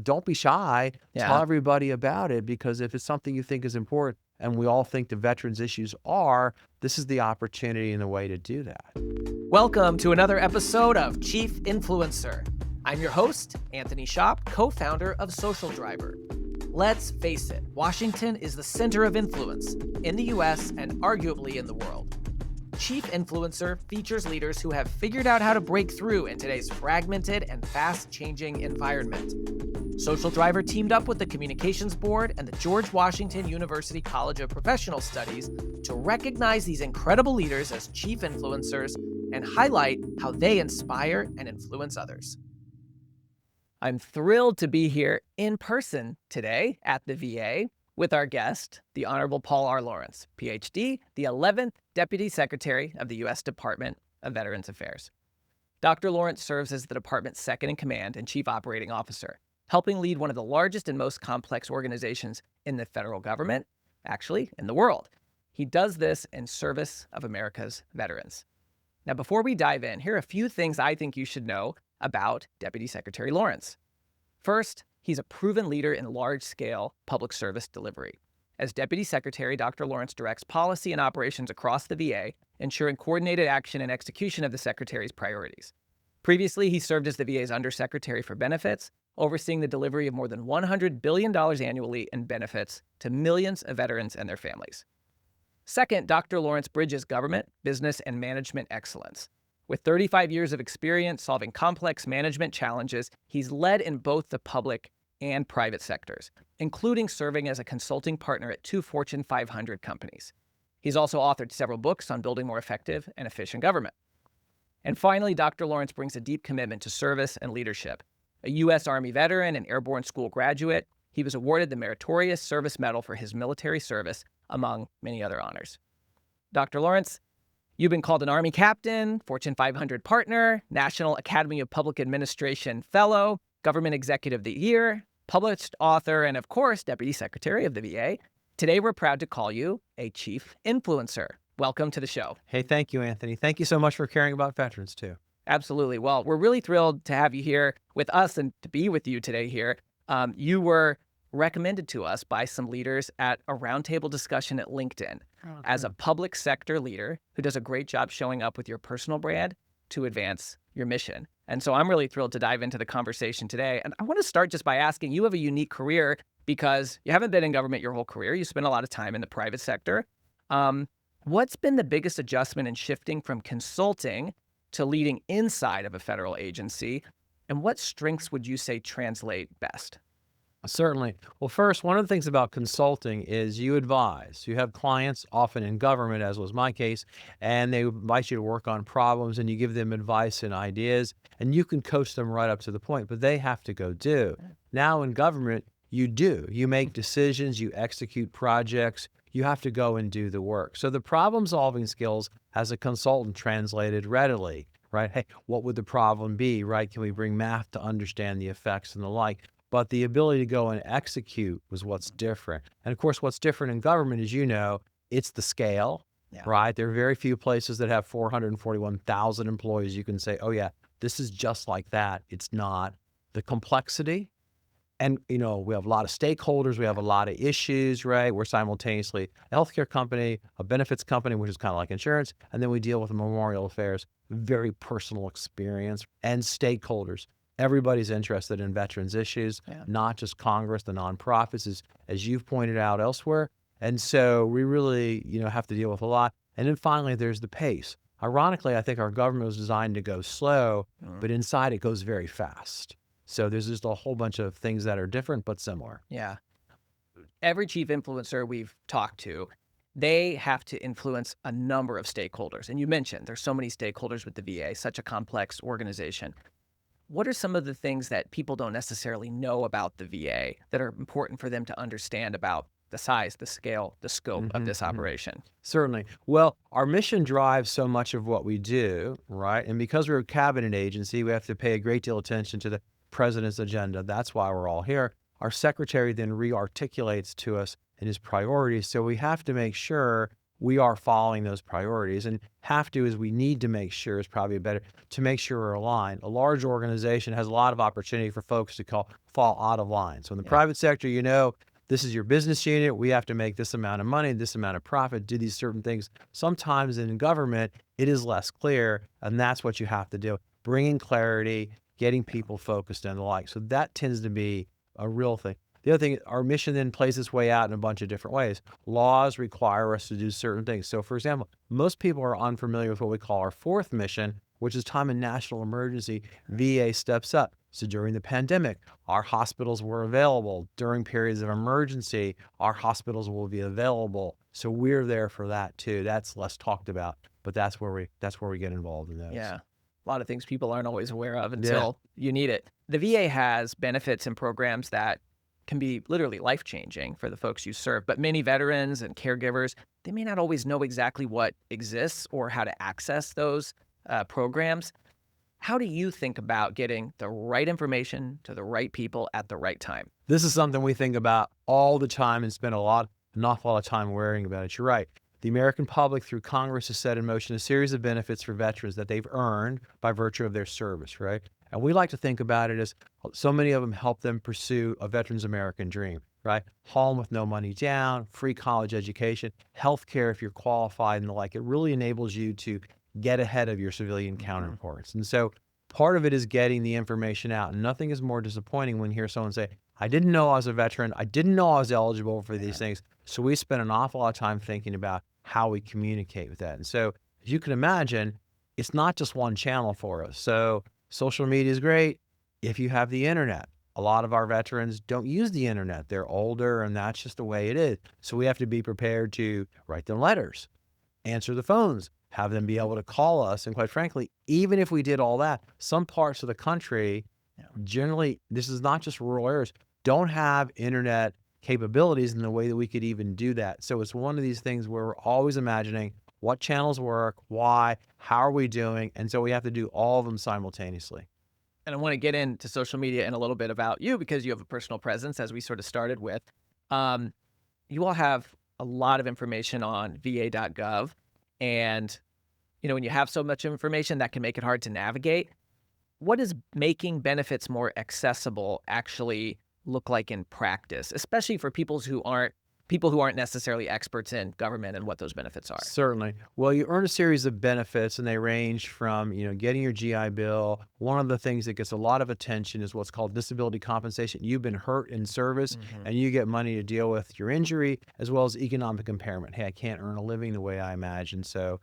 don't be shy. Tell Yeah. everybody about it, because if it's something you think is important, and we all think the veterans issues are, this is the opportunity and the way to do that. Welcome to another episode of Chief Influencer. I'm your host, Anthony Shop, co-founder of Social Driver. Let's face it, Washington is the center of influence in the US and arguably in the world. Chief Influencer features leaders who have figured out how to break through in today's fragmented and fast-changing environment. Social Driver teamed up with the Communications Board and the George Washington University College of Professional Studies to recognize these incredible leaders as chief influencers and highlight how they inspire and influence others. I'm thrilled to be here in person today at the VA with our guest, the Honorable Paul R. Lawrence, Ph.D., the 11th Deputy Secretary of the U.S. Department of Veterans Affairs. Dr. Lawrence serves as the department's second-in-command and chief operating officer, helping lead one of the largest and most complex organizations in the federal government, actually in the world. He does this in service of America's veterans. Now, before we dive in, here are a few things I think you should know about Deputy Secretary Lawrence. First, he's a proven leader in large-scale public service delivery. As Deputy Secretary, Dr. Lawrence directs policy and operations across the VA, ensuring coordinated action and execution of the Secretary's priorities. Previously, he served as the VA's Undersecretary for Benefits, overseeing the delivery of more than $100 billion annually in benefits to millions of veterans and their families. Second, Dr. Lawrence bridges government, business, and management excellence. With 35 years of experience solving complex management challenges, he's led in both the public and private sectors, including serving as a consulting partner at 2 Fortune 500 companies. He's also authored several books on building more effective and efficient government. And finally, Dr. Lawrence brings a deep commitment to service and leadership. A U.S. Army veteran and airborne school graduate, he was awarded the Meritorious Service Medal for his military service, among many other honors. Dr. Lawrence, you've been called an Army captain, Fortune 500 partner, National Academy of Public Administration fellow, Government Executive of the Year, published author, and of course, Deputy Secretary of the VA. Today, we're proud to call you a chief influencer. Welcome to the show. Hey, thank you, Anthony. Thank you so much for caring about veterans, too. Absolutely. Well, we're really thrilled to have you here with us and to be with you today here. You were recommended to us by some leaders at a roundtable discussion at LinkedIn as a public sector leader who does a great job showing up with your personal brand to advance your mission. And so I'm really thrilled to dive into the conversation today. And I want to start just by asking, you have a unique career because you haven't been in government your whole career. You spent a lot of time in the private sector. What's been the biggest adjustment in shifting from consulting to leading inside of a federal agency? And what strengths would you say translate best? Certainly. Well, first, one of the things about consulting is you advise. You have clients, often in government, as was my case, and they invite you to work on problems, and you give them advice and ideas, and you can coach them right up to the point, but they have to go do. Now in government, you do. You make decisions, you execute projects, you have to go and do the work. So the problem-solving skills as a consultant translated readily, right? Hey, what would the problem be, right? Can we bring math to understand the effects and the like? But the ability to go and execute was what's different. And of course, what's different in government, as you know, it's the scale, right? There are very few places that have 441,000 employees. You can say, oh yeah, this is just like that. It's not. The complexity, and we have a lot of stakeholders. We have a lot of issues, right? We're simultaneously a healthcare company, a benefits company, which is kind of like insurance. And then we deal with memorial affairs, very personal experience, and stakeholders. Everybody's interested in veterans issues, not just Congress, the nonprofits, as you've pointed out elsewhere. And so we really, have to deal with a lot. And then finally, there's the pace. Ironically, I think our government was designed to go slow, but inside it goes very fast. So there's just a whole bunch of things that are different, but similar. Yeah. Every chief influencer we've talked to, they have to influence a number of stakeholders. And you mentioned there's so many stakeholders with the VA, such a complex organization. What are some of the things that people don't necessarily know about the VA that are important for them to understand about the size, the scale, the scope of this operation? Certainly. Well, our mission drives so much of what we do, right? And because we're a cabinet agency, we have to pay a great deal of attention to the president's agenda. That's why we're all here. Our secretary then re-articulates to us in his priorities. So we have to make sure we are following those priorities, and have to is we need to make sure is probably better to make sure we're aligned. A large organization has a lot of opportunity for folks to fall out of line. So in the Yeah. private sector, this is your business unit. We have to make this amount of money, this amount of profit, do these certain things. Sometimes in government, it is less clear, and that's what you have to do. Bringing clarity, getting people focused and the like. So that tends to be a real thing. The other thing, our mission then plays its way out in a bunch of different ways. Laws require us to do certain things. So, for example, most people are unfamiliar with what we call our fourth mission, which is time of national emergency. VA steps up. So during the pandemic, our hospitals were available. During periods of emergency, our hospitals will be available. So we're there for that too. That's less talked about, but that's where we get involved in those. Yeah. A lot of things people aren't always aware of Yeah. until you need it. The VA has benefits and programs that can be literally life-changing for the folks you serve, but many veterans and caregivers, they may not always know exactly what exists or how to access those programs. How do you think about getting the right information to the right people at the right time? This is something we think about all the time and spend an awful lot of time worrying about it. You're right. The American public, through Congress, has set in motion a series of benefits for veterans that they've earned by virtue of their service, right? And we like to think about it as so many of them help them pursue a veteran's American dream, right? Home with no money down, free college education, health care if you're qualified and the like. It really enables you to get ahead of your civilian counterparts. And so part of it is getting the information out. And nothing is more disappointing when you hear someone say, I didn't know I was a veteran. I didn't know I was eligible for these things. So we spend an awful lot of time thinking about how we communicate with that. And so as you can imagine, it's not just one channel for us. So social media is great if you have the internet. A lot of our veterans don't use the internet. They're older and that's just the way it is. So we have to be prepared to write them letters, answer the phones, have them be able to call us. And quite frankly, even if we did all that, some parts of the country, generally, this is not just rural areas, don't have internet capabilities in the way that we could even do that. So it's one of these things where we're always imagining what channels work, why, how are we doing? And so we have to do all of them simultaneously. And I want to get into social media and a little bit about you because you have a personal presence, as we sort of started with. You all have a lot of information on va.gov. And, when you have so much information, that can make it hard to navigate. What does making benefits more accessible actually look like in practice, especially for people who aren't necessarily experts in government and what those benefits are? Certainly. Well, you earn a series of benefits and they range from, getting your GI Bill. One of the things that gets a lot of attention is what's called disability compensation. You've been hurt in service and you get money to deal with your injury as well as economic impairment. Hey, I can't earn a living the way I imagine. So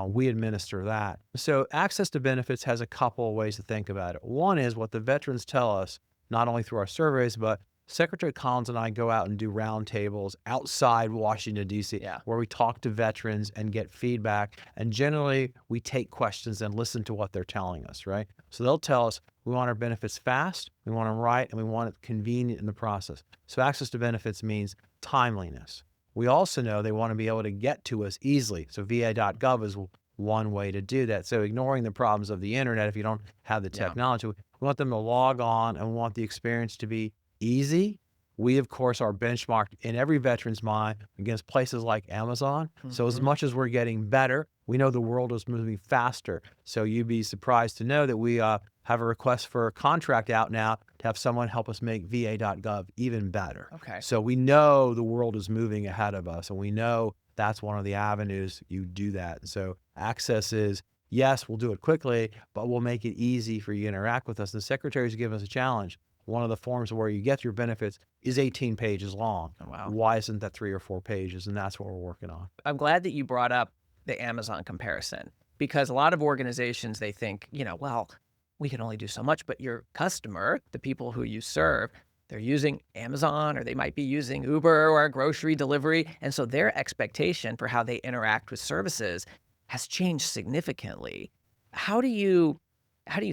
we administer that. So access to benefits has a couple of ways to think about it. One is what the veterans tell us, not only through our surveys, but Secretary Collins and I go out and do roundtables outside Washington, D.C., where we talk to veterans and get feedback. And generally, we take questions and listen to what they're telling us, right? So they'll tell us, we want our benefits fast, we want them right, and we want it convenient in the process. So access to benefits means timeliness. We also know they want to be able to get to us easily. So va.gov is one way to do that. So ignoring the problems of the internet, if you don't have the technology, we want them to log on and we want the experience to be easy. We, of course, are benchmarked in every veteran's mind against places like Amazon. So as much as we're getting better, we know the world is moving faster. So you'd be surprised to know that we have a request for a contract out now to have someone help us make va.gov even better. Okay. So we know the world is moving ahead of us, and we know that's one of the avenues you do that. And so access is, yes, we'll do it quickly, but we'll make it easy for you to interact with us. The secretaries give us a challenge. One of the forms where you get your benefits is 18 pages long. Oh, wow. Why isn't that 3 or 4 pages? And that's what we're working on. I'm glad that you brought up the Amazon comparison because a lot of organizations, they think, well, we can only do so much, but your customer, the people who you serve, they're using Amazon or they might be using Uber or a grocery delivery. And so their expectation for how they interact with services has changed significantly. How do you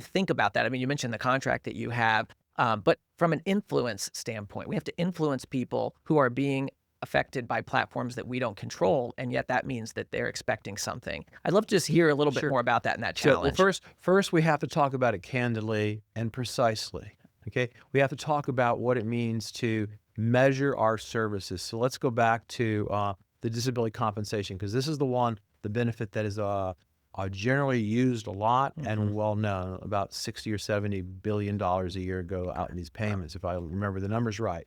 think about that? I mean, you mentioned the contract that you have, but from an influence standpoint, we have to influence people who are being affected by platforms that we don't control, and yet that means that they're expecting something. I'd love to just hear a little bit more about that and that challenge. So, first we have to talk about it candidly and precisely. Okay, we have to talk about what it means to measure our services. So let's go back to the disability compensation, because this is the benefit that is generally used a lot and well known. About 60 or 70 billion dollars a year go out in these payments, if I remember the numbers right.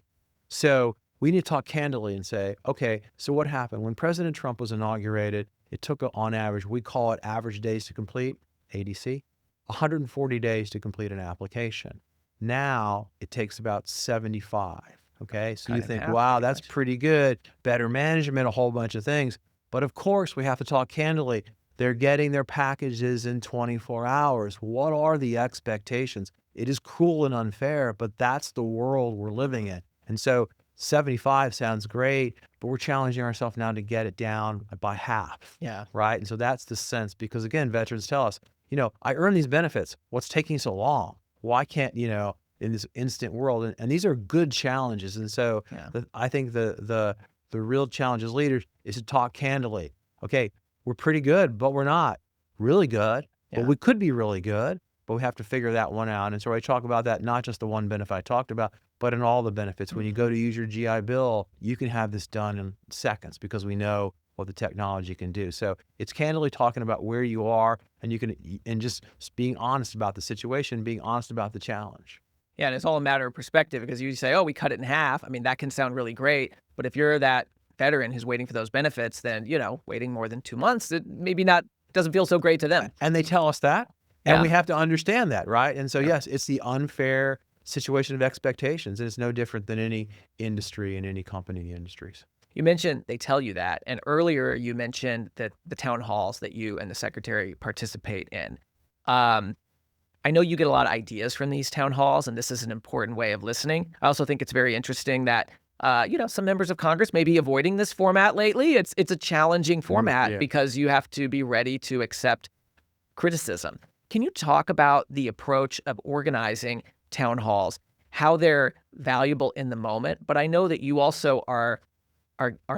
So we need to talk candidly and say, okay, so what happened when President Trump was inaugurated? It took on average, we call it average days to complete, ADC, 140 days to complete an application. Now it takes about 75. Okay, so Cut you in think, half, wow, pretty that's much. pretty good, better management, a whole bunch of things. But of course, we have to talk candidly. They're getting their packages in 24 hours. What are the expectations? It is cruel and unfair, but that's the world we're living in. And so 75 sounds great, but we're challenging ourselves now to get it down by half, Yeah. right? And so that's the sense, because again, veterans tell us, I earn these benefits. What's taking so long? Why can't, in this instant world? And these are good challenges. And so Yeah. I think the real challenge as leaders is to talk candidly. Okay, we're pretty good, but we're not really good, but Yeah. we could be really good, but we have to figure that one out. And so I talk about that, not just the one benefit I talked about, but in all the benefits. When you go to use your GI Bill, you can have this done in seconds because we know what the technology can do. So it's candidly talking about where you are, and just being honest about the situation, being honest about the challenge. Yeah, and it's all a matter of perspective because you say, "Oh, we cut it in half." I mean, that can sound really great, but if you're that veteran who's waiting for those benefits, then, waiting more than 2 months, it maybe not doesn't feel so great to them. And they tell us that, and Yeah. we have to understand that, right? And so, Yeah. yes, it's the unfair situation of expectations, and it's no different than any industry and any company in the industries. You mentioned they tell you that, and earlier you mentioned that the town halls that you and the secretary participate in. Um, I know you get a lot of ideas from these town halls, and this is an important way of listening. I also think it's very interesting that, some members of Congress may be avoiding this format lately. It's a challenging format Yeah. because you have to be ready to accept criticism. Can you talk about the approach of organizing town halls, how they're valuable in the moment? But I know that you also are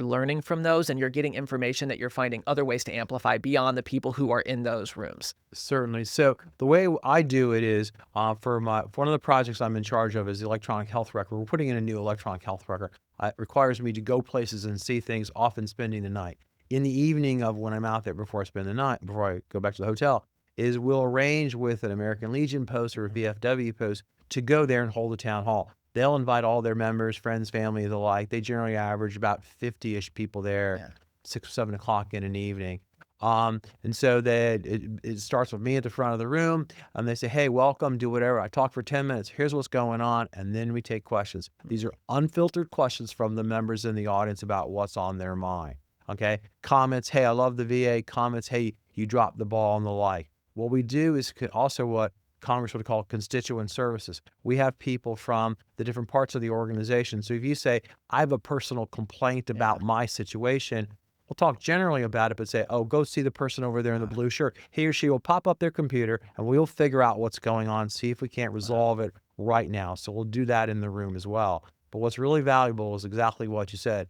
learning from those, and you're getting information that you're finding other ways to amplify beyond the people who are in those rooms. Certainly. So the way I do it is for one of the projects I'm in charge of is the electronic health record. We're putting in a new electronic health record. It requires me to go places and see things, often spending the night. In the evening of when I'm out there before I spend the night, before I go back to the hotel, is we'll arrange with an American Legion post or a VFW post to go there and hold a town hall. They'll invite all their members, friends, family, the like. They generally average about 50-ish people there, Yeah. 6 or 7 o'clock in an evening. And so it starts with me at the front of the room, and they say, hey, welcome, do whatever. I talk for 10 minutes. Here's what's going on. And then we take questions. These are unfiltered questions from the members in the audience about what's on their mind. Okay. Comments, hey, I love the VA. Comments, hey, you dropped the ball, and the like. What we do is also what Congress would call constituent services. We have people from the different parts of the organization. So if you say, I have a personal complaint about my situation, we'll talk generally about it, but say, oh, go see the person over there in the blue shirt. He or she will pop up their computer and we'll figure out what's going on, see if we can't resolve it right now. So we'll do that in the room as well. But what's really valuable is exactly what you said.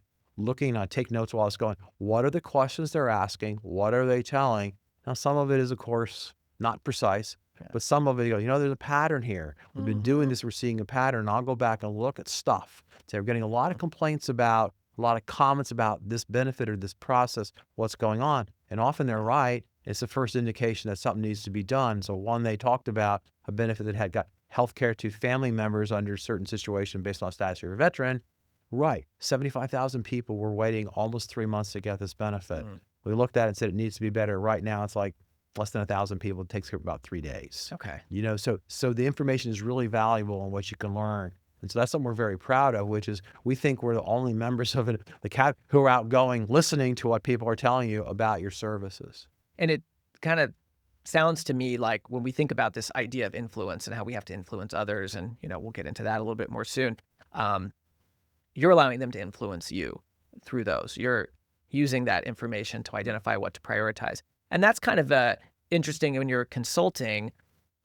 Take notes while it's going. What are the questions they're asking? What are they telling? Now, some of it is, of course, not precise. But some of it, there's a pattern here. We've been doing this. We're seeing a pattern. I'll go back and look at stuff. So we're getting a lot of complaints a lot of comments about this benefit or this process, what's going on. And often they're right. It's the first indication that something needs to be done. So one, they talked about a benefit that had got health care to family members under a certain situation based on status of a veteran. Right. 75,000 people were waiting almost 3 months to get this benefit. We looked at it and said it needs to be better. Right now, it's like less than 1,000 people. It takes about 3 days. Okay. So the information is really valuable and what you can learn. And so that's something we're very proud of, which is we think we're the only members of the CAB who are outgoing, listening to what people are telling you about your services. And it kind of sounds to me like when we think about this idea of influence and how we have to influence others, and we'll get into that a little bit more soon. You're allowing them to influence you through those. You're using that information to identify what to prioritize. And that's kind of interesting when you're consulting.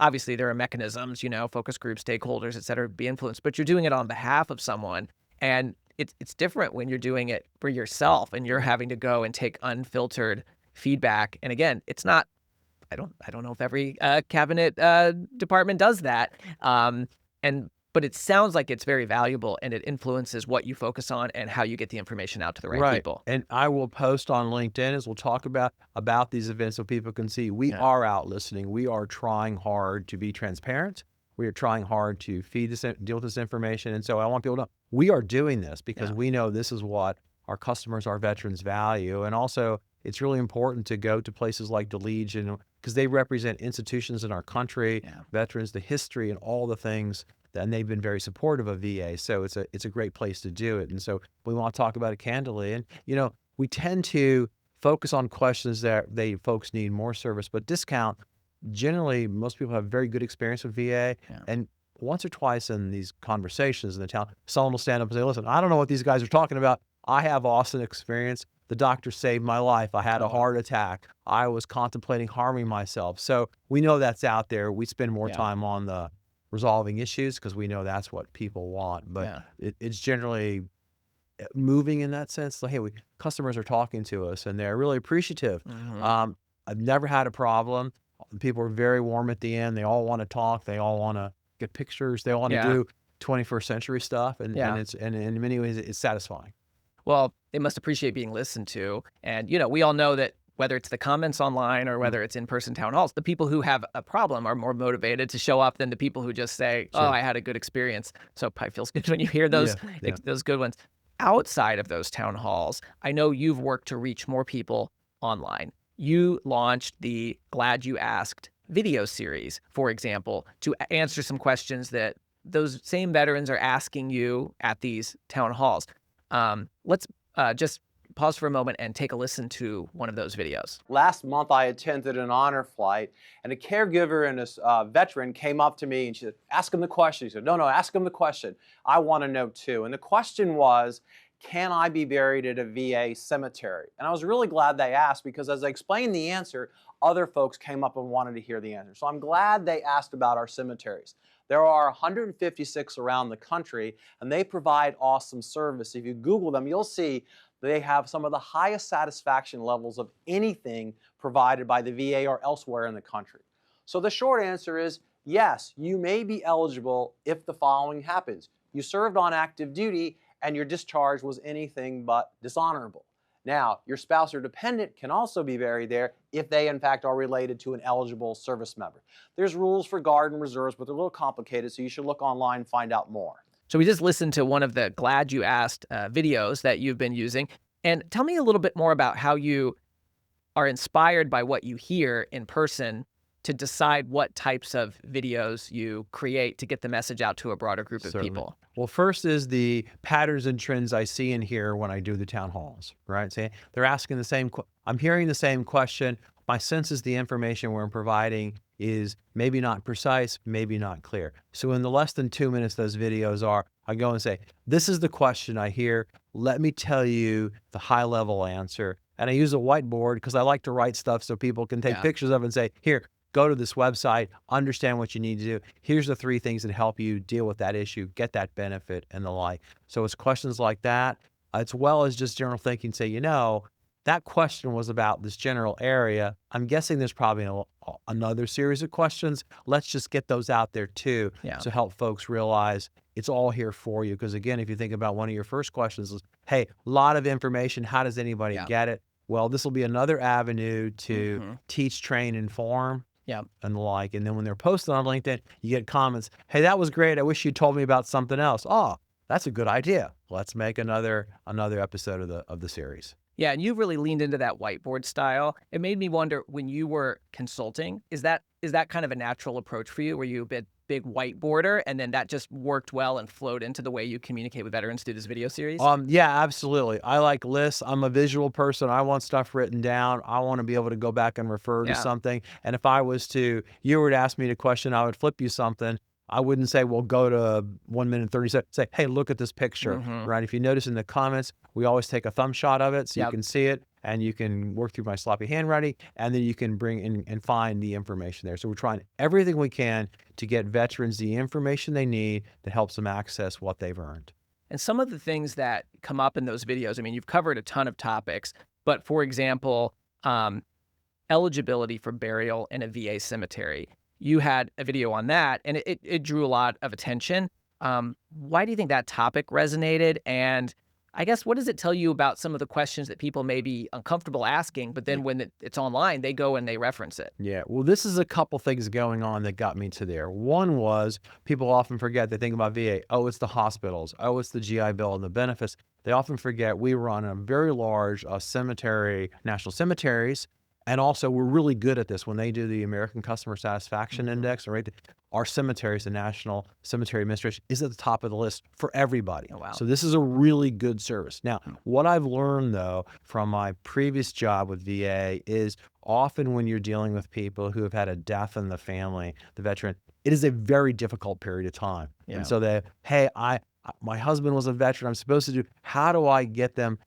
Obviously, there are mechanisms, focus groups, stakeholders, et cetera, be influenced, but you're doing it on behalf of someone. And it's different when you're doing it for yourself and you're having to go and take unfiltered feedback. And again, it's not, I don't know if every cabinet department does that. And But it sounds like it's very valuable and it influences what you focus on and how you get the information out to the right Right. people. And I will post on LinkedIn as we'll talk about these events so people can see we Yeah. are out listening. We are trying hard to be transparent. We are trying hard to feed this, deal with this information. And so I want people to know we are doing this because Yeah. we know this is what our customers, our veterans value. And also, it's really important to go to places like the Legion because they represent institutions in our country, Yeah. veterans, the history, and all the things. And they've been very supportive of VA. So it's a great place to do it. And so we want to talk about it candidly. And, we tend to focus on questions that folks need more service, but discount. Generally, most people have very good experience with VA. Yeah. And once or twice in these conversations in the town, someone will stand up and say, listen, I don't know what these guys are talking about. I have awesome experience. The doctor saved my life. I had Oh, a wow. heart attack. I was contemplating harming myself. So we know that's out there. We spend more Yeah. time on the resolving issues because we know that's what people want. But Yeah. it's generally moving in that sense. Like, hey, customers are talking to us and they're really appreciative. Mhm. I've never had a problem. People are very warm at the end. They all want to talk. They all want to get pictures. They want to Yeah. do 21st century stuff. And Yeah. and in many ways, it's satisfying. Well, they must appreciate being listened to. And, we all know that whether it's the comments online or Mm, whether it's in-person town halls, the people who have a problem are more motivated to show up than the people who just say, "Oh, sure. I had a good experience." So it probably feels good when you hear those Yeah. Yeah. those good ones. Outside of those town halls, I know you've worked to reach more people online. You launched the Glad You Asked video series, for example, to answer some questions that those same veterans are asking you at these town halls. Let's just pause for a moment and take a listen to one of those videos. Last month, I attended an honor flight, and a caregiver and a veteran came up to me and she said, "Ask him the question." He said, "No, ask him the question. I want to know too." And the question was, can I be buried at a VA cemetery? And I was really glad they asked because as I explained the answer, other folks came up and wanted to hear the answer. So I'm glad they asked about our cemeteries. There are 156 around the country, and they provide awesome service. If you Google them, you'll see they have some of the highest satisfaction levels of anything provided by the VA or elsewhere in the country. So the short answer is yes, you may be eligible if the following happens. You served on active duty and your discharge was anything but dishonorable. Now, your spouse or dependent can also be buried there if they, in fact, are related to an eligible service member. There's rules for guard and reserves, but they're a little complicated, so you should look online and find out more. So we just listened to one of the Glad You Asked videos that you've been using. And tell me a little bit more about how you are inspired by what you hear in person to decide what types of videos you create to get the message out to a broader group of Certainly. people. Well, first is the patterns and trends I see and hear when I do the town halls, right? Say they're asking the same, I'm hearing the same question. My sense is the information we're providing is maybe not precise, maybe not clear. So in the less than 2 minutes those videos are, I go and say, this is the question I hear. Let me tell you the high level answer. And I use a whiteboard because I like to write stuff so people can take Yeah. pictures of it and say, here, go to this website, understand what you need to do. Here's the 3 things that help you deal with that issue, get that benefit, and the like. So it's questions like that, as well as just general thinking, say, that question was about this general area. I'm guessing there's probably another series of questions. Let's just get those out there too Yeah. to help folks realize it's all here for you. Because again, if you think about one of your first questions is, hey, a lot of information. How does anybody Yeah. get it? Well, this will be another avenue to Mhm. teach, train, inform, Yeah. and the like. And then when they're posted on LinkedIn, you get comments, hey, that was great. I wish you told me about something else. Oh, that's a good idea. Let's make another episode of the series. Yeah, and you've really leaned into that whiteboard style. It made me wonder when you were consulting, is that kind of a natural approach for you? Were you a big whiteboarder and then that just worked well and flowed into the way you communicate with veterans through this video series? Yeah, absolutely. I like lists. I'm a visual person. I want stuff written down. I want to be able to go back and refer to Yeah. something. And if you were to ask me a question, I would flip you something. I wouldn't say, well, go to 1 minute 30 seconds. Say, hey, look at this picture, Mhm. right? If you notice in the comments, we always take a thumb shot of it so you Yep. can see it and you can work through my sloppy handwriting and then you can bring in and find the information there. So we're trying everything we can to get veterans the information they need that helps them access what they've earned. And some of the things that come up in those videos, I mean, you've covered a ton of topics, but for example, eligibility for burial in a VA cemetery. You had a video on that, and it drew a lot of attention. Why do you think that topic resonated? And I guess what does it tell you about some of the questions that people may be uncomfortable asking, but then when it's online, they go and they reference it? Yeah, well, this is a couple things going on that got me to there. One was people often forget, they think about VA, oh, it's the hospitals, oh, it's the GI Bill and the benefits. They often forget we run a very large cemetery, national cemeteries, and also we're really good at this when they do the American Customer Satisfaction Index, right? Our cemeteries, the National Cemetery Administration, is at the top of the list for everybody. Oh, wow. So this is a really good service. Now, what I've learned though from my previous job with VA is often when you're dealing with people who have had a death in the family, the veteran, it is a very difficult period of time. Yeah. And so they, hey, my husband was a veteran. I'm supposed to do, how do I get them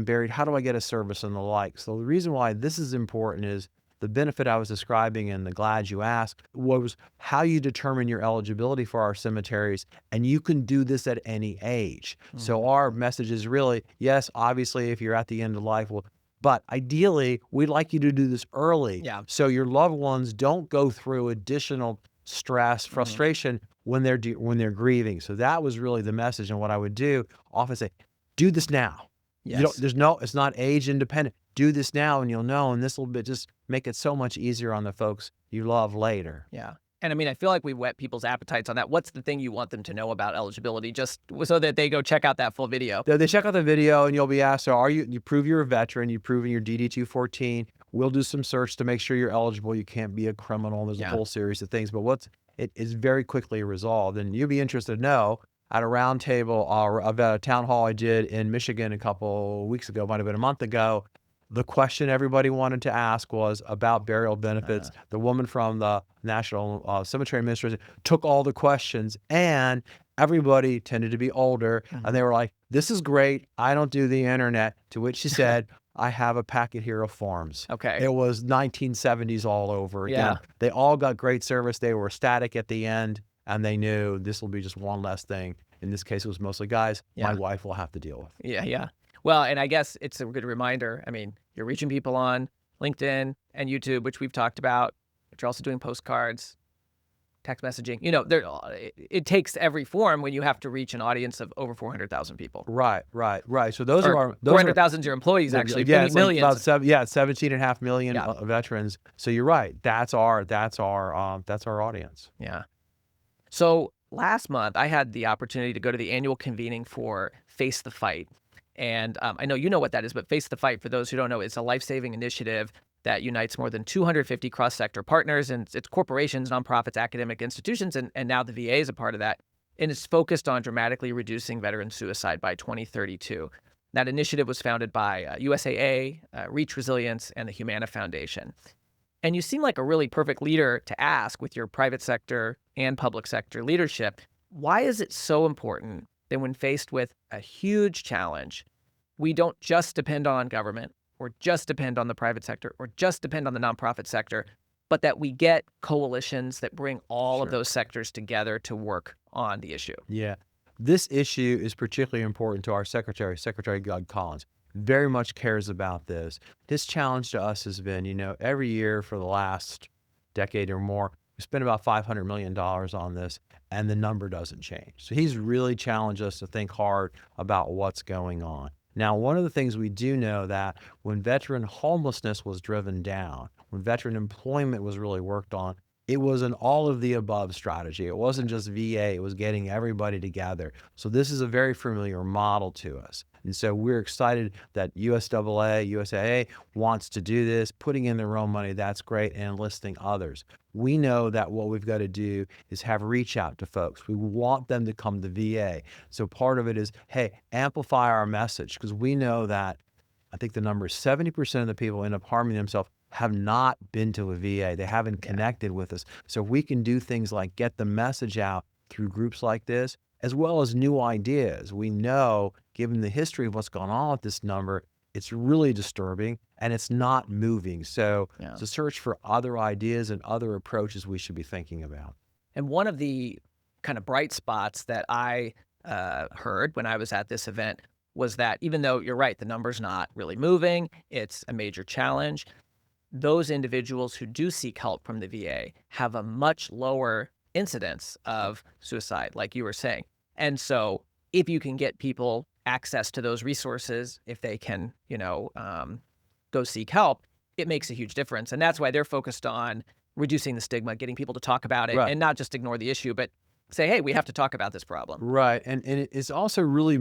buried? How do I get a service and the like? So the reason why this is important is the benefit I was describing, and the glad you asked, was how you determine your eligibility for our cemeteries. And you can do this at any age. So our message is really, yes, obviously, if you're at the end of life, well, but ideally, we'd like you to do this early. Yeah. So your loved ones don't go through additional stress, frustration when they're grieving. So that was really the message. And what I would do, often say, do this now. Yes. It's not age independent. Do this now and you'll know, and this will just make it so much easier on the folks you love later. Yeah. And I mean, I feel like we whet people's appetites on that. What's the thing you want them to know about eligibility, just so that they go check out that full video? They check out the video and you'll be asked, so you prove you're a veteran, you've proven your DD-214. We'll do some search to make sure you're eligible. You can't be a criminal. There's a whole series of things, but it is very quickly resolved. And you'll be interested to know, at a roundtable about a town hall I did in Michigan a couple weeks ago, might have been a month ago, the question everybody wanted to ask was about burial benefits. The woman from the National Cemetery Administration took all the questions, and everybody tended to be older, and they were like, this is great. I don't do the internet. To which she said, I have a packet here of forms. Okay. It was 1970s all over again. Yeah. They all got great service. They were ecstatic at the end, and they knew this will be just one less thing. In this case, it was mostly guys my wife will have to deal with. Yeah. Well, and I guess it's a good reminder. I mean, you're reaching people on LinkedIn and YouTube, which we've talked about, but you're also doing postcards, text messaging. It takes every form when you have to reach an audience of over 400,000 people. Right. So those are 400,000 is your employees, actually. Yeah, it's millions. like about 17.5 million veterans. So you're right. That's our audience. Yeah. So last month, I had the opportunity to go to the annual convening for Face the Fight. And I know you know what that is, but Face the Fight, for those who don't know, it's a life-saving initiative that unites more than 250 cross-sector partners, and it's corporations, nonprofits, academic institutions, and now the VA is a part of that. And it's focused on dramatically reducing veteran suicide by 2032. That initiative was founded by USAA, Reach Resilience, and the Humana Foundation. And you seem like a really perfect leader to ask with your private sector and public sector leadership. Why is it so important that when faced with a huge challenge, we don't just depend on government or just depend on the private sector or just depend on the nonprofit sector, but that we get coalitions that bring all of those sectors together to work on the issue? Yeah. This issue is particularly important to our Secretary Doug Collins. Very much cares about this. His challenge to us has been, every year for the last decade or more, we spend about $500 million on this, and the number doesn't change. So he's really challenged us to think hard about what's going on. Now, one of the things we do know that when veteran homelessness was driven down, when veteran employment was really worked on, it was an all of the above strategy. It wasn't just VA, it was getting everybody together. So this is a very familiar model to us. And so we're excited that USAA wants to do this, putting in their own money, that's great, and enlisting others. We know that what we've got to do is have reach out to folks. We want them to come to VA. So part of it is, hey, amplify our message, because we know that, I think the number is 70% of the people end up harming themselves have not been to a VA. They haven't connected with us. So if we can do things like get the message out through groups like this, as well as new ideas. We know, given the history of what's gone on with this number, it's really disturbing and it's not moving. So it's a search for other ideas and other approaches we should be thinking about. And one of the kind of bright spots that I heard when I was at this event was that even though you're right, the number's not really moving, it's a major challenge, those individuals who do seek help from the VA have a much lower incidents of suicide, like you were saying. And so if you can get people access to those resources, if they can, go seek help, it makes a huge difference. And that's why they're focused on reducing the stigma, getting people to talk about it, Right. and not just ignore the issue, but say, hey, we have to talk about this problem. Right. And it's also really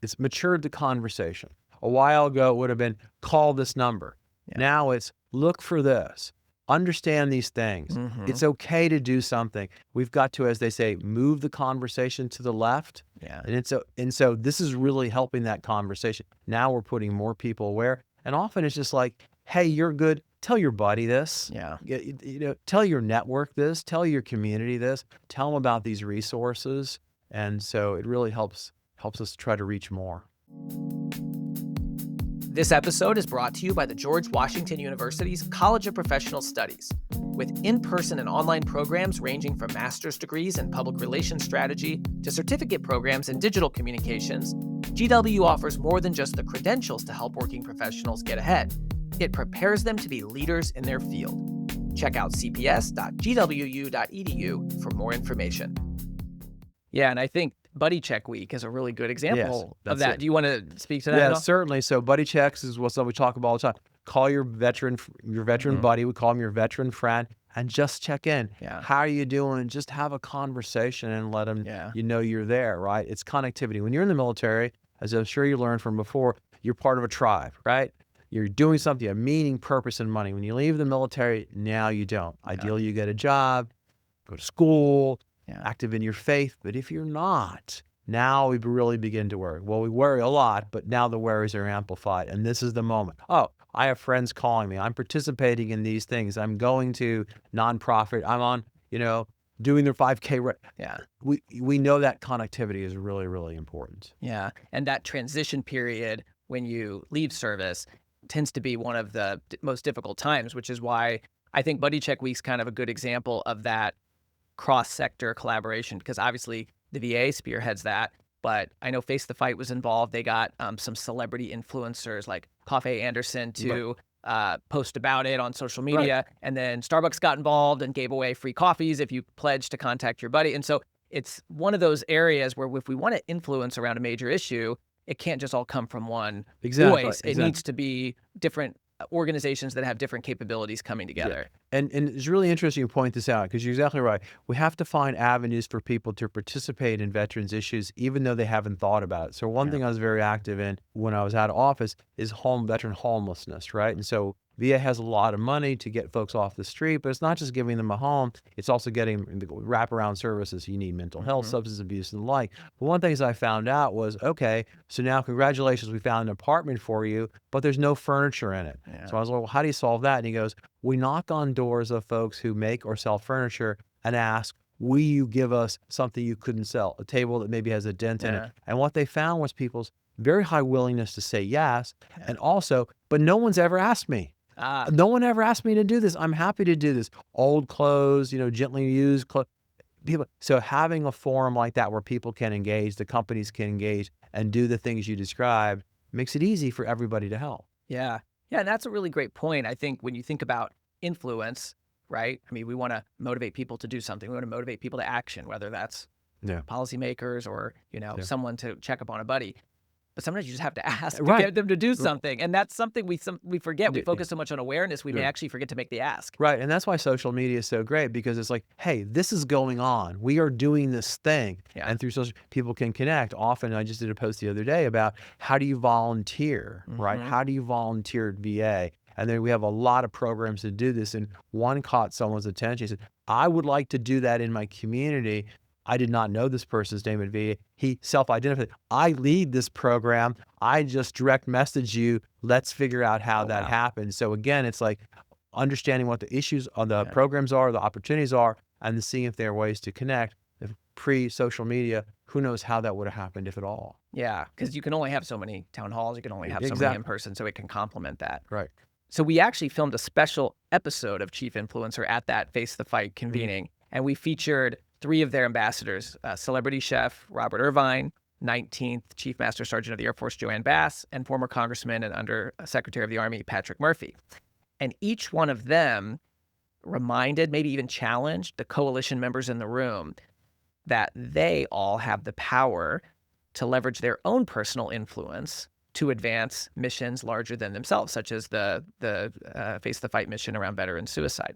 it's matured the conversation. A while ago, it would have been call this number. Yeah. Now it's look for this, understand these things. Mhm. It's okay to do something. We've got to, as they say, move the conversation to the left. Yeah. And so this is really helping that conversation. Now we're putting more people aware. And often it's just like, hey, you're good. Tell your buddy this. Yeah. Tell your network this. Tell your community this. Tell them about these resources. And so it really helps us try to reach more. This episode is brought to you by the George Washington University's College of Professional Studies. With in-person and online programs ranging from master's degrees in public relations strategy to certificate programs in digital communications, GW offers more than just the credentials to help working professionals get ahead. It prepares them to be leaders in their field. Check out cps.gwu.edu for more information. Yeah, and I think Buddy Check Week is a really good example of that. it. Do you want to speak to that? Yeah, at all? certainly. So buddy checks is what we talk about all the time. Call your veteran buddy. We call him your veteran friend, and just check in. Yeah. How are you doing? Just have a conversation and let them Yeah. you're there, right? It's connectivity. When you're in the military, as I'm sure you learned from before, you're part of a tribe, right? You're doing something, a meaning, purpose, and money. When you leave the military, now you don't. Ideally, you get a job, go to school, active in your faith. But if you're not, now we really begin to worry. Well, we worry a lot, but now the worries are amplified. And this is the moment. Oh, I have friends calling me. I'm participating in these things. I'm going to nonprofit. I'm on, doing their 5K. Yeah. We know that connectivity is really, really important. Yeah. And that transition period when you leave service tends to be one of the most difficult times, which is why I think Buddy Check Week's kind of a good example of that cross-sector collaboration, because obviously the VA spearheads that, but I know Face the Fight was involved. They got some celebrity influencers like Coffee Anderson to post about it on social media, and then Starbucks got involved and gave away free coffees if you pledge to contact your buddy. And so it's one of those areas where if we want to influence around a major issue, it can't just all come from one voice. It needs to be different organizations that have different capabilities coming together. Yeah. And it's really interesting you point this out, because you're exactly right. We have to find avenues for people to participate in veterans issues, even though they haven't thought about it. So one thing I was very active in when I was out of office is veteran homelessness, right? And so VA has a lot of money to get folks off the street, but it's not just giving them a home, it's also getting the wraparound services. You need mental health, substance abuse, and the like. But one of the things I found out was, okay, so now congratulations, we found an apartment for you, but there's no furniture in it. Yeah. So I was like, well, how do you solve that? And he goes, we knock on doors of folks who make or sell furniture and ask, will you give us something you couldn't sell, a table that maybe has a dent in it? And what they found was people's very high willingness to say yes, and also, but no one's ever asked me. No one ever asked me to do this. I'm happy to do this. Old clothes, gently used clothes. So having a forum like that where people can engage, the companies can engage and do the things you described makes it easy for everybody to help. Yeah. Yeah. And that's a really great point. I think when you think about influence, right? I mean, we want to motivate people to do something. We want to motivate people to action, whether that's policymakers or, someone to check up on a buddy. But sometimes you just have to ask to get them to do something. And that's something we forget. We focus so much on awareness, we may actually forget to make the ask. Right. And that's why social media is so great, because it's like, hey, this is going on. We are doing this thing. Yeah. And through social, people can connect. Often, I just did a post the other day about how do you volunteer, right? How do you volunteer at VA? And then we have a lot of programs to do this. And one caught someone's attention. He said, I would like to do that in my community. I did not know this person's name at VA. He self-identified. I lead this program. I just direct message you. Let's figure out how that happens. So again, it's like understanding what the issues on the programs are, the opportunities are, and seeing if there are ways to connect. If pre-social media, who knows how that would have happened, if at all. Yeah, because you can only have so many town halls. You can only have so many in person, so it can complement that. Right. So we actually filmed a special episode of Chief Influencer at that Face the Fight convening, and we featured 3 of their ambassadors, celebrity chef Robert Irvine, 19th Chief Master Sergeant of the Air Force Joanne Bass, and former Congressman and Under Secretary of the Army Patrick Murphy. And each one of them reminded, maybe even challenged the coalition members in the room that they all have the power to leverage their own personal influence to advance missions larger than themselves, such as the Face the Fight mission around veteran suicide.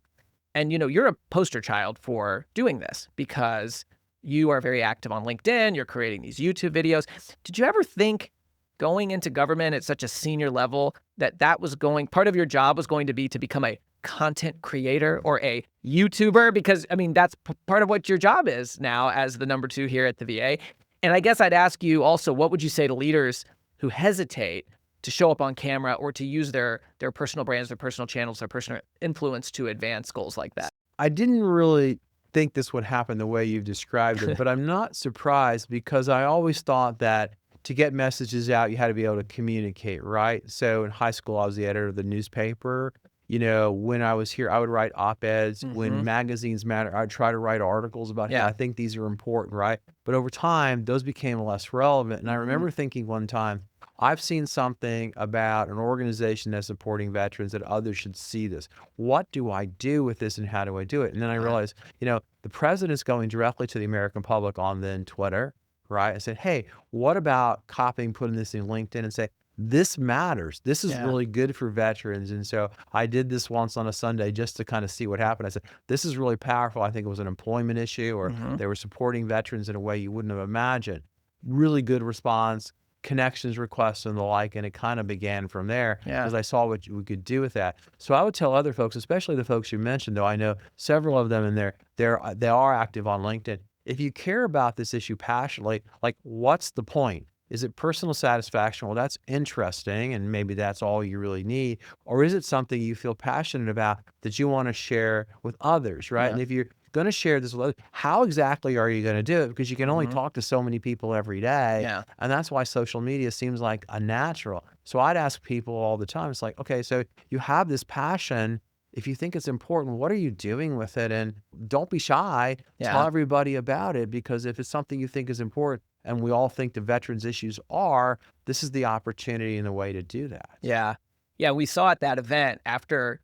And, you're a poster child for doing this because you are very active on LinkedIn. You're creating these YouTube videos. Did you ever think going into government at such a senior level that was part of your job was going to be to become a content creator or a YouTuber? Because, I mean, that's part of what your job is now as the number 2 here at the VA. And I guess I'd ask you also, what would you say to leaders who hesitate to show up on camera or to use their personal brands, their personal channels, their personal influence to advance goals like that? I didn't really think this would happen the way you've described it, but I'm not surprised because I always thought that to get messages out, you had to be able to communicate, right? So in high school, I was the editor of the newspaper. When I was here, I would write op-eds. When magazines matter, I'd try to write articles about, hey, I think these are important, right? But over time, those became less relevant. And I remember thinking one time, I've seen something about an organization that's supporting veterans that others should see this. What do I do with this and how do I do it? And then I realized, the president's going directly to the American public on then Twitter, right? I said, hey, what about copying, putting this in LinkedIn and say, this matters. This is really good for veterans. And so I did this once on a Sunday just to kind of see what happened. I said, this is really powerful. I think it was an employment issue or they were supporting veterans in a way you wouldn't have imagined. Really good response, connections requests and the like. And it kind of began from there because I saw what we could do with that. So I would tell other folks, especially the folks you mentioned, though I know several of them in there, they are active on LinkedIn. If you care about this issue passionately, like what's the point? Is it personal satisfaction? Well, that's interesting, and maybe that's all you really need. Or is it something you feel passionate about that you want to share with others, right? And if you're going to share this with others, how exactly are you going to do it? Because you can only talk to so many people every day. And that's why social media seems like a natural. So I'd ask people all the time, it's like, okay, so you have this passion. If you think it's important, what are you doing with it? And don't be shy. Tell everybody about it, because if it's something you think is important, and we all think the veterans issues are, this is the opportunity and the way to do that. Yeah. We saw at that event after,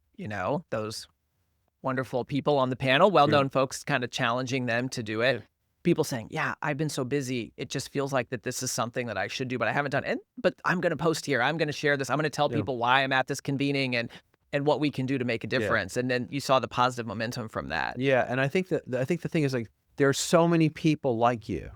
those wonderful people on the panel, well-known folks kind of challenging them to do it. People saying, I've been so busy. It just feels like that this is something that I should do, but I haven't done it. But I'm going to post here. I'm going to share this. I'm going to tell people why I'm at this convening and what we can do to make a difference. And then you saw the positive momentum from that. Yeah. And I think the thing is, like, there are so many people like you.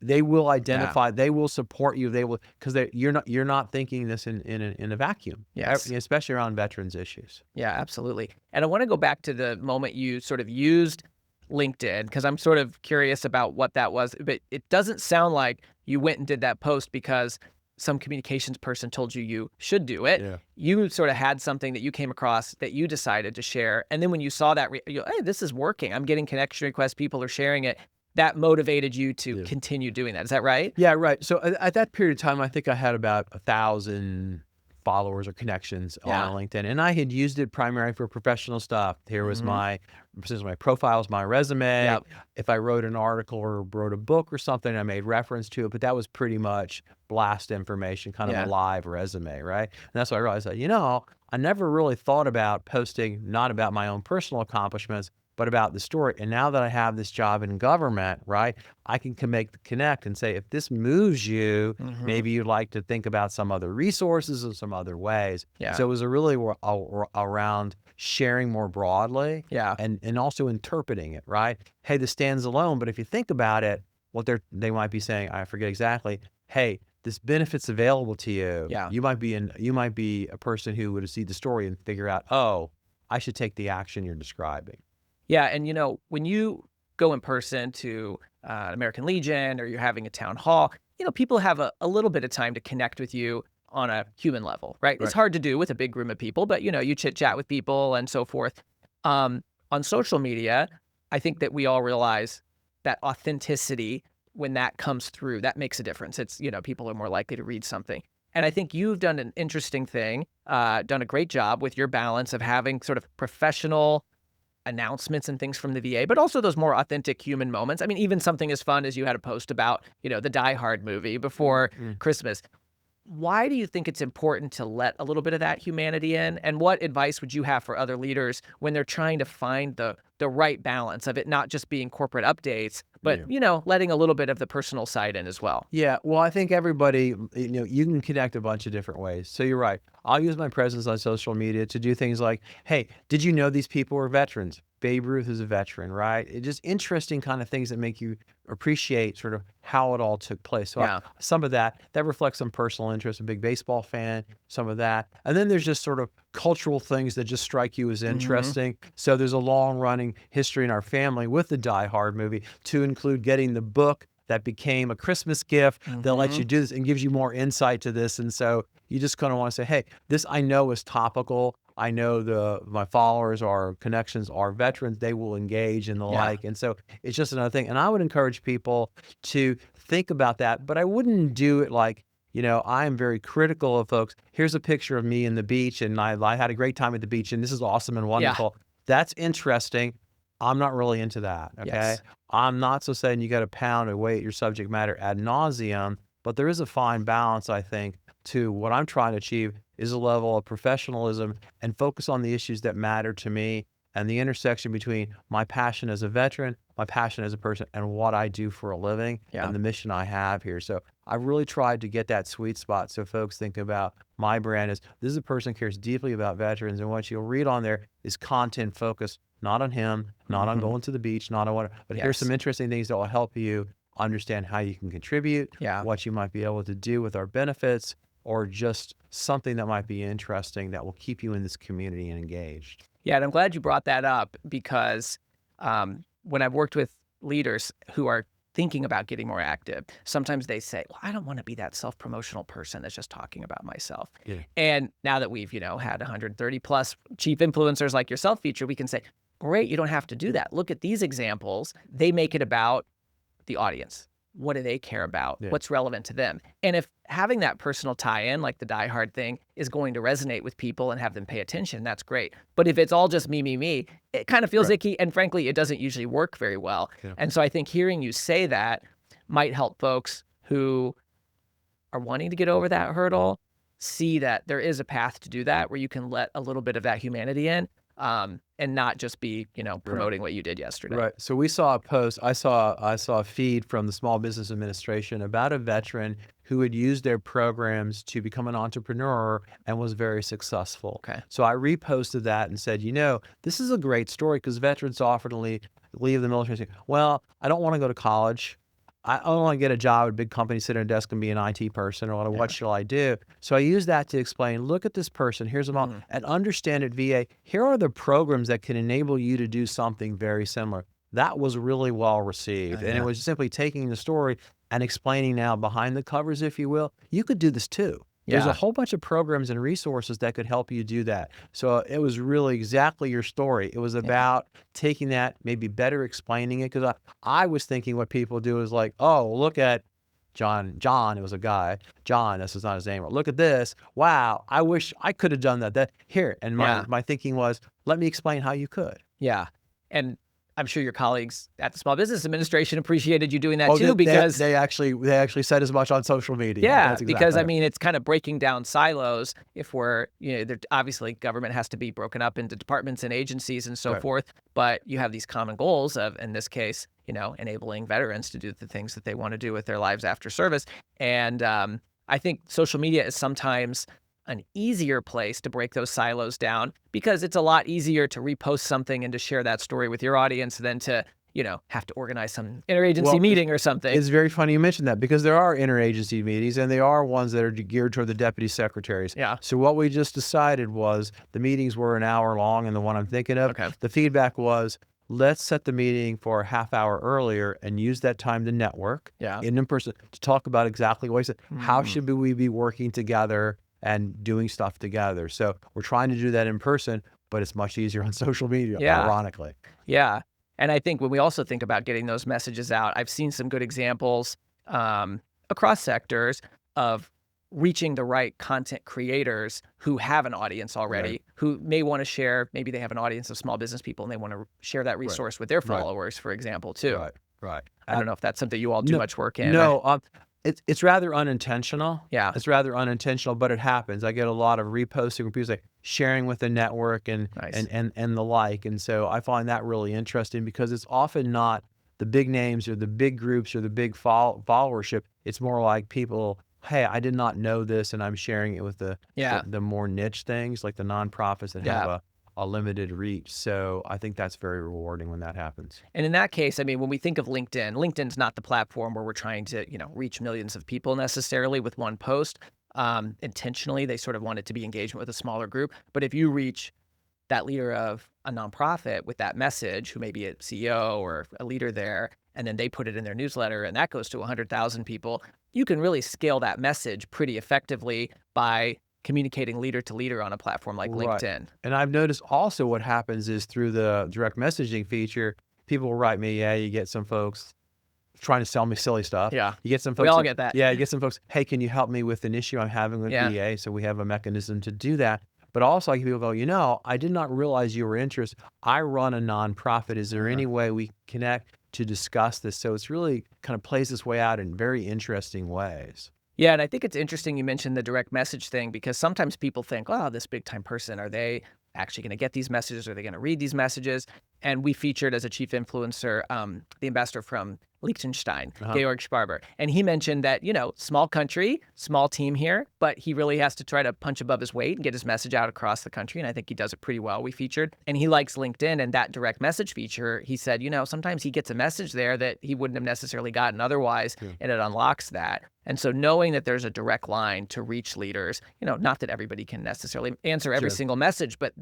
They will identify, they will support you. They will, because you're not thinking this in a vacuum. Especially around veterans issues. Yeah, absolutely. And I want to go back to the moment you sort of used LinkedIn, because I'm sort of curious about what that was. But it doesn't sound like you went and did that post because some communications person told you should do it. You sort of had something that you came across that you decided to share. And then when you saw that, hey, this is working. I'm getting connection requests. People are sharing it. That motivated you to continue doing that. Is that right? Yeah, right. So at that period of time, I think I had about 1,000 followers or connections on LinkedIn, and I had used it primarily for professional stuff. Here was my profiles, my resume. If I wrote an article or wrote a book or something, I made reference to it, but that was pretty much blast information, kind of a live resume, right? And that's why I realized that, I never really thought about posting, not about my own personal accomplishments, but about the story. And now that I have this job in government, right, I can make the connect and say, if this moves you, maybe you'd like to think about some other resources or some other ways. So it was really around sharing more broadly and also interpreting it, right? Hey, this stands alone, but if you think about it, what they might be saying, I forget exactly, hey, this benefit's available to you. You might be a person who would see the story and figure out, oh, I should take the action you're describing. Yeah, and when you go in person to American Legion or you're having a town hall, people have a little bit of time to connect with you on a human level, right? It's hard to do with a big room of people, but you chit chat with people and so forth. On social media, I think that we all realize that authenticity, when that comes through, that makes a difference. It's, people are more likely to read something. And I think you've done an interesting thing, done a great job with your balance of having sort of professional announcements and things from the VA, but also those more authentic human moments. I mean, even something as fun as you had a post about, the Die Hard movie before Christmas. why do you think it's important to let a little bit of that humanity in? And what advice would you have for other leaders when they're trying to find the right balance of it not just being corporate updates, but Yeah. letting a little bit of the personal side in as well? Yeah, well, I think everybody, you can connect a bunch of different ways. So you're right. I'll use my presence on social media to do things like, hey, did you know these people were veterans? Babe Ruth is a veteran, right? It's just interesting kind of things that make you appreciate sort of how it all took place. So Yeah. some of that reflects some personal interest. I'm a big baseball fan, some of that. And then there's just sort of cultural things that just strike you as interesting. So there's a long running history in our family with the Die Hard movie, to include getting the book that became a Christmas gift that lets you do this and gives you more insight to this. And so you just kind of want to say, hey, this I know is topical. I know my followers or connections are veterans. They will engage and the Yeah. like. And so it's just another thing. And I would encourage people to think about that, but I wouldn't do it like, I am very critical of folks. Here's a picture of me in the beach, and I had a great time at the beach, and this is awesome and wonderful. That's interesting. I'm not really into that. Okay. Yes. I'm not so saying you got to pound away at your subject matter ad nauseum, but there is a fine balance, I think, to what I'm trying to achieve is a level of professionalism and focus on the issues that matter to me and the intersection between my passion as a veteran, my passion as a person, and what I do for a living and the mission I have here. So I really tried to get that sweet spot so folks think about my brand as this is a person who cares deeply about veterans, and what you'll read on there is content focused, not on him, not on going to the beach, not on what, but here's some interesting things that will help you understand how you can contribute, what you might be able to do with our benefits, or just something that might be interesting that will keep you in this community and engaged. Yeah, and I'm glad you brought that up because when I've worked with leaders who are thinking about getting more active, sometimes they say, well, I don't want to be that self-promotional person that's just talking about myself. Yeah. And now that we've, had 130 plus chief influencers like yourself featured, we can say, great, you don't have to do that. Look at these examples. They make it about the audience. What do they care about? Yeah. What's relevant to them? And if having that personal tie-in, like the Die Hard thing, is going to resonate with people and have them pay attention, that's great. But if it's all just me, it kind of feels icky. And frankly, it doesn't usually work very well. Yeah. And so I think hearing you say that might help folks who are wanting to get over that hurdle see that there is a path to do that where you can let a little bit of that humanity in. And not just be, promoting what you did yesterday. Right. So we saw a post. I saw a feed from the Small Business Administration about a veteran who had used their programs to become an entrepreneur and was very successful. Okay. So I reposted that and said, this is a great story because veterans often leave the military and say, well, I don't want to go to college. I don't want to get a job at a big company, sit at a desk and be an IT person, or what shall I do? So I use that to explain, look at this person, here's a model, and understand at VA, here are the programs that can enable you to do something very similar. That was really well received. And it was simply taking the story and explaining now behind the covers, if you will, you could do this too. There's a whole bunch of programs and resources that could help you do that. So it was really exactly your story. It was about taking that, maybe better explaining it, because I was thinking what people do is like, oh, look at John, it was a guy, John, this is not his name. Or, look at this. Wow, I wish I could have done that. Here. And my thinking was, let me explain how you could. Yeah. And I'm sure your colleagues at the Small Business Administration appreciated you doing that too, because they actually said as much on social media. Yeah, That's exactly because right. it's kind of breaking down silos. If we're, obviously government has to be broken up into departments and agencies and so forth, but you have these common goals of, in this case, enabling veterans to do the things that they want to do with their lives after service. And I think social media is sometimes an easier place to break those silos down because it's a lot easier to repost something and to share that story with your audience than to, have to organize some interagency meeting or something. It's very funny you mentioned that because there are interagency meetings and they are ones that are geared toward the deputy secretaries. Yeah. So what we just decided was the meetings were an hour long, and the one I'm thinking of, the feedback was, let's set the meeting for a half hour earlier and use that time to network in person to talk about exactly what I said. How should we be working together and doing stuff together? So we're trying to do that in person, but it's much easier on social media, ironically. Yeah. And I think when we also think about getting those messages out, I've seen some good examples across sectors of reaching the right content creators who have an audience already, who may want to share, maybe they have an audience of small business people and they want to share that resource with their followers, for example, too. Right. I don't know if that's something you all do much work in. No, It's rather unintentional. Yeah. It's rather unintentional, but it happens. I get a lot of reposting where people say sharing with the network and Nice. and the like. And so I find that really interesting because it's often not the big names or the big groups or the big followership. It's more like people, hey, I did not know this, and I'm sharing it with Yeah. the more niche things like the nonprofits that have Yeah. a limited reach. So I think that's very rewarding when that happens. And in that case, I mean, when we think of LinkedIn, LinkedIn's not the platform where we're trying to, reach millions of people necessarily with one post. Intentionally, they sort of want it to be engagement with a smaller group. But if you reach that leader of a nonprofit with that message, who may be a CEO or a leader there, and then they put it in their newsletter and that goes to 100,000 people, you can really scale that message pretty effectively by communicating leader to leader on a platform like Right. LinkedIn. And I've noticed also what happens is through the direct messaging feature, people will write me, yeah, you get some folks trying to sell me silly stuff. Yeah. You get some We folks all that, get that. yeah, you get some folks, hey, can you help me with an issue I'm having with Yeah. VA? So we have a mechanism to do that. But also I get people go, I did not realize you were interested. I run a nonprofit. Is there any way we connect to discuss this? So it's really kind of plays this way out in very interesting ways. Yeah, and I think it's interesting you mentioned the direct message thing because sometimes people think, oh, this big time person, are they actually going to get these messages? Are they going to read these messages? And we featured as a chief influencer the ambassador from Liechtenstein, Uh-huh. Georg Sparber. And he mentioned that, small country, small team here, but he really has to try to punch above his weight and get his message out across the country. And I think he does it pretty well. We featured. And he likes LinkedIn and that direct message feature. He said, sometimes he gets a message there that he wouldn't have necessarily gotten otherwise, and it unlocks that. And so knowing that there's a direct line to reach leaders, not that everybody can necessarily answer every Sure. single message, but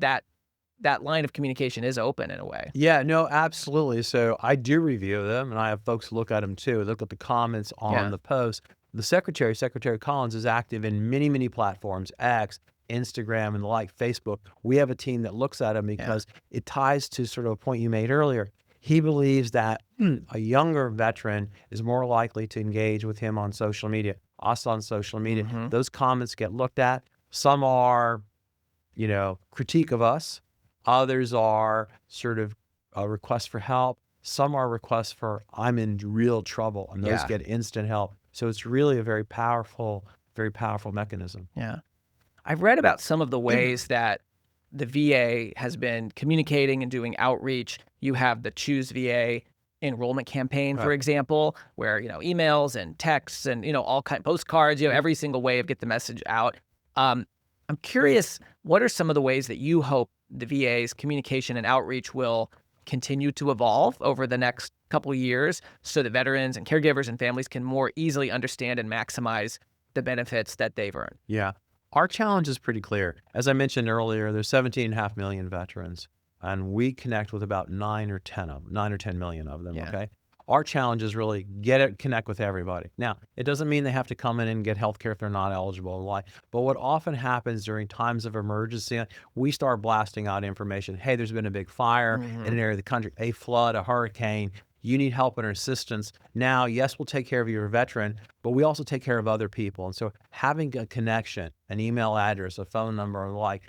that line of communication is open in a way. Yeah, no, absolutely. So I do review them, and I have folks look at them too. Look at the comments on Yeah. the post. The Secretary Collins, is active in many, many platforms, X, Instagram, and the like, Facebook. We have a team that looks at them because it ties to sort of a point you made earlier. He believes that a younger veteran is more likely to engage with him on social media, us on social media. Mhm. Those comments get looked at. Some are, critique of us. Others are sort of a request for help. Some are requests for, I'm in real trouble, and those Yeah. get instant help. So it's really a very powerful mechanism. Yeah. I've read about some of the ways that the VA has been communicating and doing outreach. You have the Choose VA enrollment campaign, for Right. example, where, emails and texts and, all kind postcards, every single way of get the message out. I'm curious, what are some of the ways that you hope the VA's communication and outreach will continue to evolve over the next couple of years so that veterans and caregivers and families can more easily understand and maximize the benefits that they've earned? Yeah. Our challenge is pretty clear. As I mentioned earlier, there's 17.5 million veterans, and we connect with about 9 or 10 million of them, Yeah. okay? Our challenge is really connect with everybody. Now, it doesn't mean they have to come in and get health care if they're not eligible. But what often happens during times of emergency, we start blasting out information. Hey, there's been a big fire in an area of the country, a flood, a hurricane. You need help and assistance. Now, yes, we'll take care of your veteran, but we also take care of other people. And so having a connection, an email address, a phone number, and the like,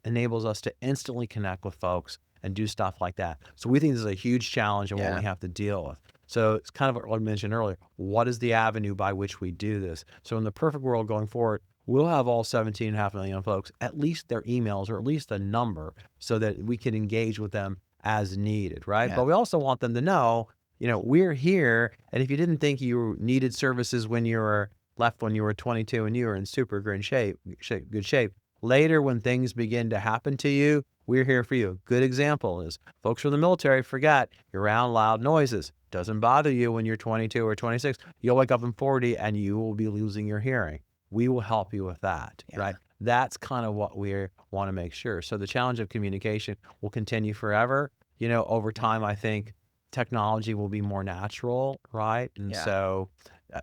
enables us to instantly connect with folks and do stuff like that. So we think this is a huge challenge and what we have to deal with. So it's kind of what I mentioned earlier. What is the avenue by which we do this? So in the perfect world going forward, we'll have all 17.5 million folks, at least their emails or at least a number so that we can engage with them as needed, right? Yeah. But we also want them to know, we're here. And if you didn't think you needed services when you were 22 and you were in super good shape, later when things begin to happen to you, we're here for you. A good example is folks from the military forget you're around loud noises. Doesn't bother you when you're 22 or 26. You'll wake up in 40 and you will be losing your hearing. We will help you with that, right? That's kind of what we want to make sure. So the challenge of communication will continue forever. Over time, I think technology will be more natural, right? And so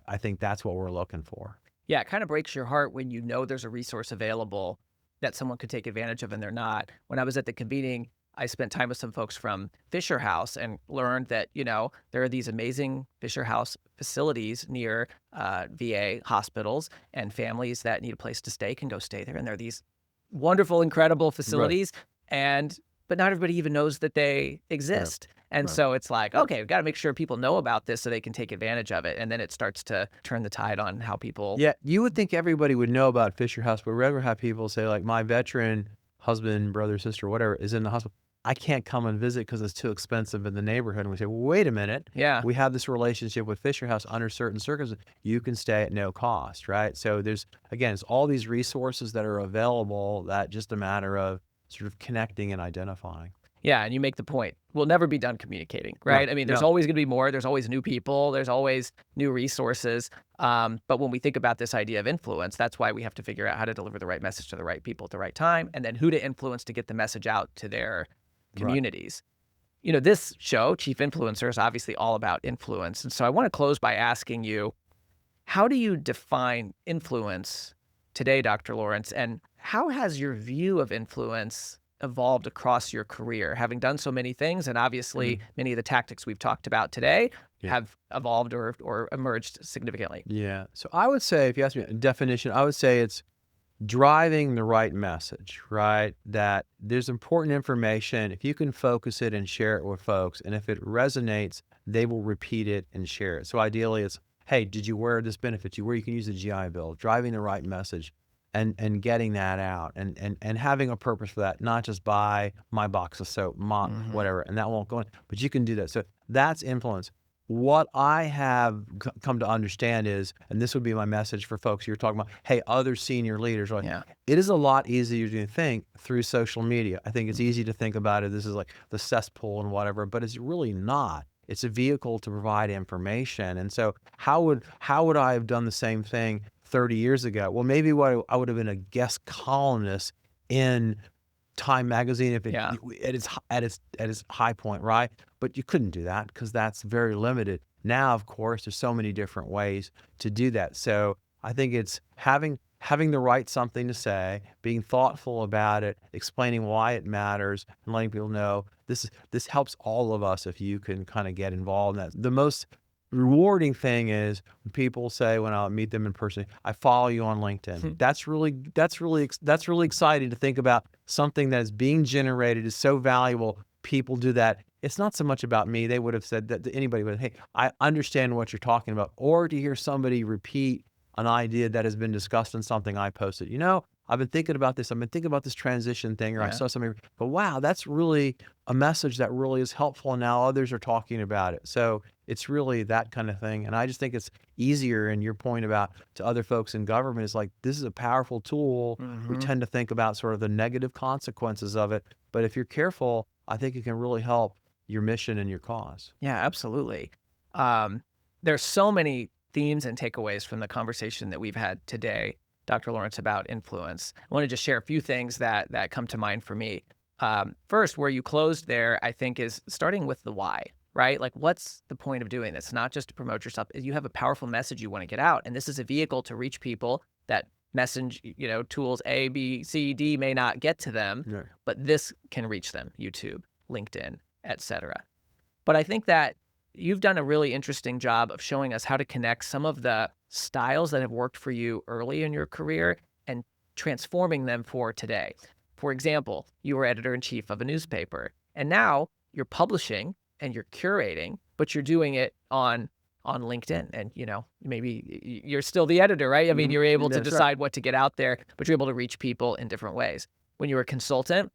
I think that's what we're looking for. Yeah, it kind of breaks your heart when there's a resource available that someone could take advantage of and they're not. When I was at the convening, I spent time with some folks from Fisher House and learned that, there are these amazing Fisher House facilities near VA hospitals, and families that need a place to stay can go stay there. And there are these wonderful, incredible facilities, but not everybody even knows that they exist. And Right. so it's like, okay, we've got to make sure people know about this so they can take advantage of it. And then it starts to turn the tide on how people. Yeah, you would think everybody would know about Fisher House, but we ever have people say like, my veteran husband, brother, sister, whatever, is in the hospital. I can't come and visit because it's too expensive in the neighborhood. And we say, well, wait a minute. Yeah. We have this relationship with Fisher House under certain circumstances. You can stay at no cost, right? So there's, again, it's all these resources that are available that just a matter of sort of connecting and identifying. Yeah, and you make the point. We'll never be done communicating, right? No, I mean, there's no. always going to be more. There's always new people. There's always new resources. But when we think about this idea of influence, that's why we have to figure out how to deliver the right message to the right people at the right time, and then who to influence to get the message out to their Right. communities. This show, Chief Influencer, is obviously all about influence. And so I want to close by asking you, how do you define influence today, Dr. Lawrence? And how has your view of influence evolved across your career, having done so many things? And obviously, many of the tactics we've talked about today Yeah. have evolved or emerged significantly. Yeah. So I would say, if you ask me a definition, I would say it's driving the right message, right? That there's important information. If you can focus it and share it with folks, and if it resonates, they will repeat it and share it. So ideally, it's, hey, did you wear this benefit you where you can use the GI Bill, driving the right message and getting that out and having a purpose for that, not just buy my box of soap, mop, whatever, and that won't go in, but you can do that. So that's influence. What I have come to understand is, and this would be my message for folks you're talking about, hey, other senior leaders, right? Yeah. It is a lot easier to think through social media. I think it's easy to think about it. This is like the cesspool and whatever, but it's really not. It's a vehicle to provide information. And so how would I have done the same thing 30 years ago? Well, maybe I would have been a guest columnist in Time magazine if it Yeah. at its high point, right? But you couldn't do that because that's very limited. Now, of course, there's so many different ways to do that. So I think it's having the right something to say, being thoughtful about it, explaining why it matters, and letting people know this helps all of us if you can kind of get involved in that. The most rewarding thing is when people say, when I meet them in person, I follow you on LinkedIn. That's really exciting to think about. Something that is being generated is so valuable. People do that. It's not so much about me. They would have said that to anybody, but hey, I understand what you're talking about. Or to hear somebody repeat an idea that has been discussed in something I posted. I've been thinking about this. I've been thinking about this transition thing, or I Yeah. saw something, but wow, that's really a message that really is helpful. And now others are talking about it. So it's really that kind of thing. And I just think it's easier. And your point about to other folks in government is like, this is a powerful tool. We tend to think about sort of the negative consequences of it. But if you're careful, I think it can really help your mission and your cause. Yeah, absolutely. There's so many themes and takeaways from the conversation that we've had today, Dr. Lawrence, about influence. I want to just share a few things that come to mind for me. First, where you closed there, I think, is starting with the why, right? Like, what's the point of doing this? Not just to promote yourself. You have a powerful message you want to get out, and this is a vehicle to reach people that message, tools A, B, C, D may not get to them, Right. but this can reach them, YouTube, LinkedIn, etc. But I think that you've done a really interesting job of showing us how to connect some of the styles that have worked for you early in your career and transforming them for today. For example, you were editor-in-chief of a newspaper, and now you're publishing and you're curating, but you're doing it on LinkedIn. And, maybe you're still the editor, right? I mean, you're able to That's right. decide what to get out there, but you're able to reach people in different ways. When you were a consultant,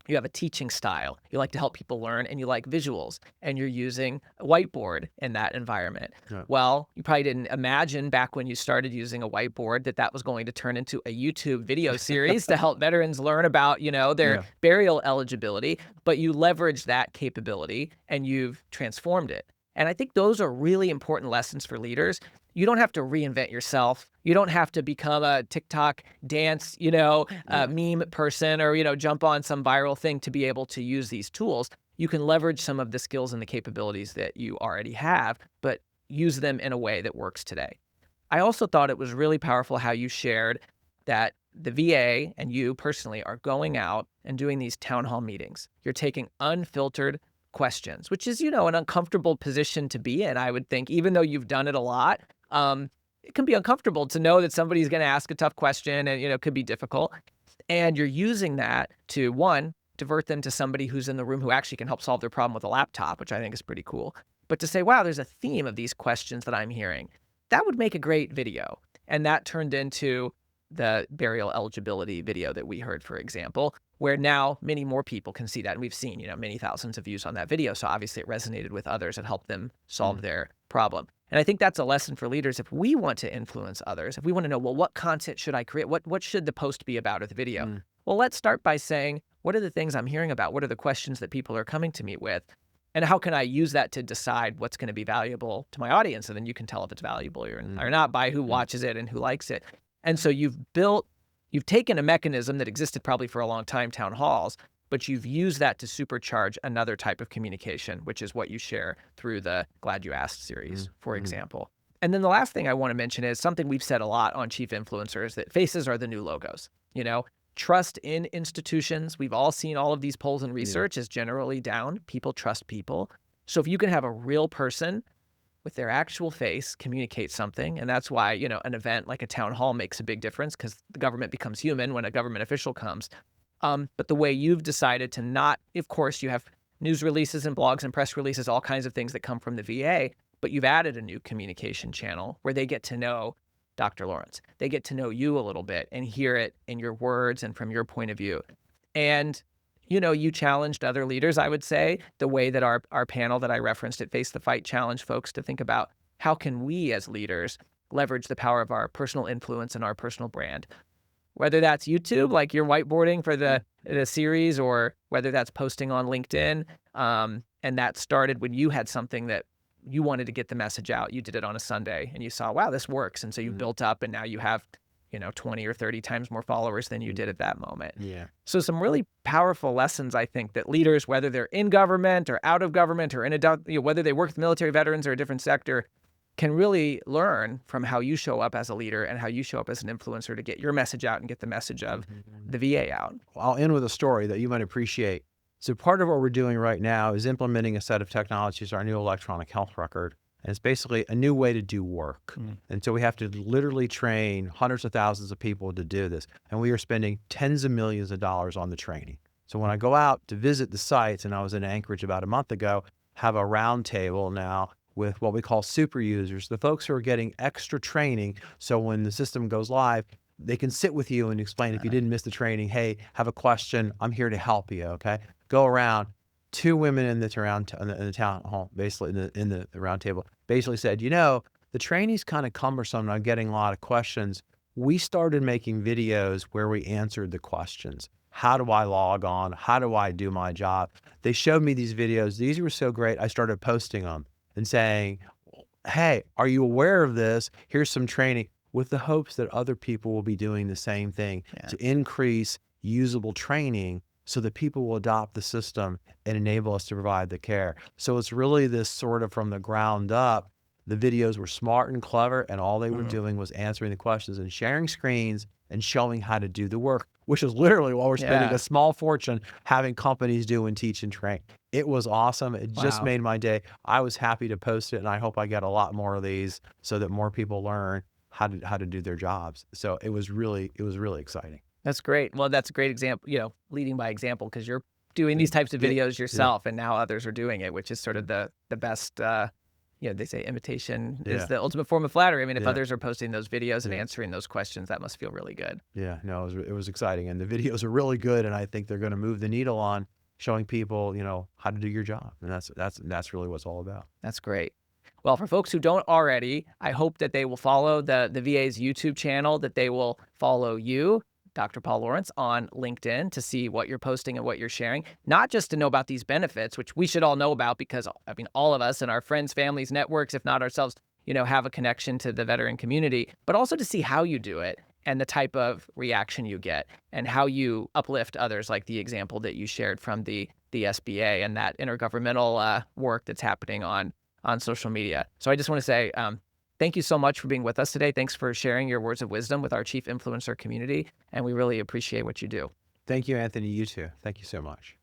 you have a teaching style. You like to help people learn, and you like visuals, and you're using a whiteboard in that environment. Yeah. Well, you probably didn't imagine back when you started using a whiteboard that was going to turn into a YouTube video series to help veterans learn about, their Yeah. burial eligibility, but you leveraged that capability and you've transformed it. And I think those are really important lessons for leaders. You don't have to reinvent yourself. You don't have to become a TikTok dance, meme person or, jump on some viral thing to be able to use these tools. You can leverage some of the skills and the capabilities that you already have, but use them in a way that works today. I also thought it was really powerful how you shared that the VA and you personally are going out and doing these town hall meetings. You're taking unfiltered questions, which is, an uncomfortable position to be in, I would think, even though you've done it a lot. It can be uncomfortable to know that somebody's going to ask a tough question and, it could be difficult. And you're using that to, one, divert them to somebody who's in the room who actually can help solve their problem with a laptop, which I think is pretty cool. But to say, wow, there's a theme of these questions that I'm hearing, that would make a great video. And that turned into the burial eligibility video that we heard, for example, where now many more people can see that. And we've seen, many thousands of views on that video. So obviously it resonated with others and helped them solve their problem. And I think that's a lesson for leaders. If we want to influence others, if we want to know, well, what content should I create? What should the post be about or the video? Well, let's start by saying, what are the things I'm hearing about? What are the questions that people are coming to me with? And how can I use that to decide what's going to be valuable to my audience? And then you can tell if it's valuable or not by who watches it and who likes it. And so you've taken a mechanism that existed probably for a long time, town halls, but you've used that to supercharge another type of communication, which is what you share through the Glad You Asked series, for example. And then the last thing I want to mention is something we've said a lot on Chief Influencers, that faces are the new logos. Trust in institutions. We've all seen all of these polls and research is generally down. People trust people. So if you can have a real person with their actual face communicate something, and that's why, an event like a town hall makes a big difference, because the government becomes human when a government official comes. But the way you've decided to not, of course, you have news releases and blogs and press releases, all kinds of things that come from the VA, but you've added a new communication channel where they get to know Dr. Lawrence. They get to know you a little bit and hear it in your words and from your point of view. And, you challenged other leaders, I would say, the way that our panel that I referenced at Face the Fight challenged folks to think about how can we as leaders leverage the power of our personal influence and our personal brand. Whether that's YouTube, like you're whiteboarding for the series, or whether that's posting on LinkedIn. And that started when you had something that you wanted to get the message out. You did it on a Sunday and you saw, wow, this works. And so you built up and now you have, 20 or 30 times more followers than you did at that moment. Yeah. So some really powerful lessons, I think, that leaders, whether they're in government or out of government or whether they work with military veterans or a different sector, can really learn from how you show up as a leader and how you show up as an influencer to get your message out and get the message of the VA out. Well, I'll end with a story that you might appreciate. So part of what we're doing right now is implementing a set of technologies, our new electronic health record. And it's basically a new way to do work. And so we have to literally train hundreds of thousands of people to do this. And we are spending tens of millions of dollars on the training. So when I go out to visit the sites, and I was in Anchorage about a month ago, have a round table now with what we call super users, the folks who are getting extra training. So when the system goes live, they can sit with you and explain if you didn't miss the training, hey, have a question, I'm here to help you, okay? Go around. Two women in the town hall, basically in the round table, basically said, the training's kind of cumbersome and I'm getting a lot of questions. We started making videos where we answered the questions. How do I log on? How do I do my job? They showed me these videos. These were so great. I started posting them and saying, hey, are you aware of this? Here's some training, with the hopes that other people will be doing the same thing to increase usable training so that people will adopt the system and enable us to provide the care. So it's really this sort of from the ground up. The videos were smart and clever, and all they were doing was answering the questions and sharing screens and showing how to do the work, which is literally what we're spending a small fortune having companies do and teach and train. It was awesome. It just made my day. I was happy to post it, and I hope I get a lot more of these so that more people learn how to do their jobs. So it was really exciting. That's great. Well, that's a great example, leading by example, because you're doing these types of videos yourself and now others are doing it, which is sort of the best, they say imitation is the ultimate form of flattery. I mean, if others are posting those videos and answering those questions, that must feel really good. Yeah, no, it was exciting. And the videos are really good. And I think they're going to move the needle on showing people, how to do your job. And that's really what it's all about. That's great. Well, for folks who don't already, I hope that they will follow the VA's YouTube channel, that they will follow you, Dr. Paul Lawrence, on LinkedIn to see what you're posting and what you're sharing, not just to know about these benefits, which we should all know about because, all of us and our friends, families, networks, if not ourselves, have a connection to the veteran community, but also to see how you do it and the type of reaction you get and how you uplift others, like the example that you shared from the SBA and that intergovernmental work that's happening on social media. So I just want to say, thank you so much for being with us today. Thanks for sharing your words of wisdom with our Chief Influencer community, and we really appreciate what you do. Thank you, Anthony. You too. Thank you so much.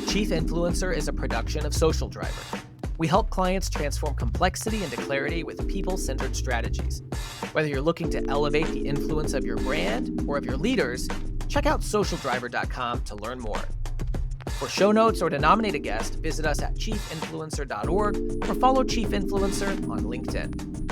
Chief Influencer is a production of Social Driver. We help clients transform complexity into clarity with people-centered strategies. Whether you're looking to elevate the influence of your brand or of your leaders, check out socialdriver.com to learn more. For show notes or to nominate a guest, visit us at chiefinfluencer.org or follow Chief Influencer on LinkedIn.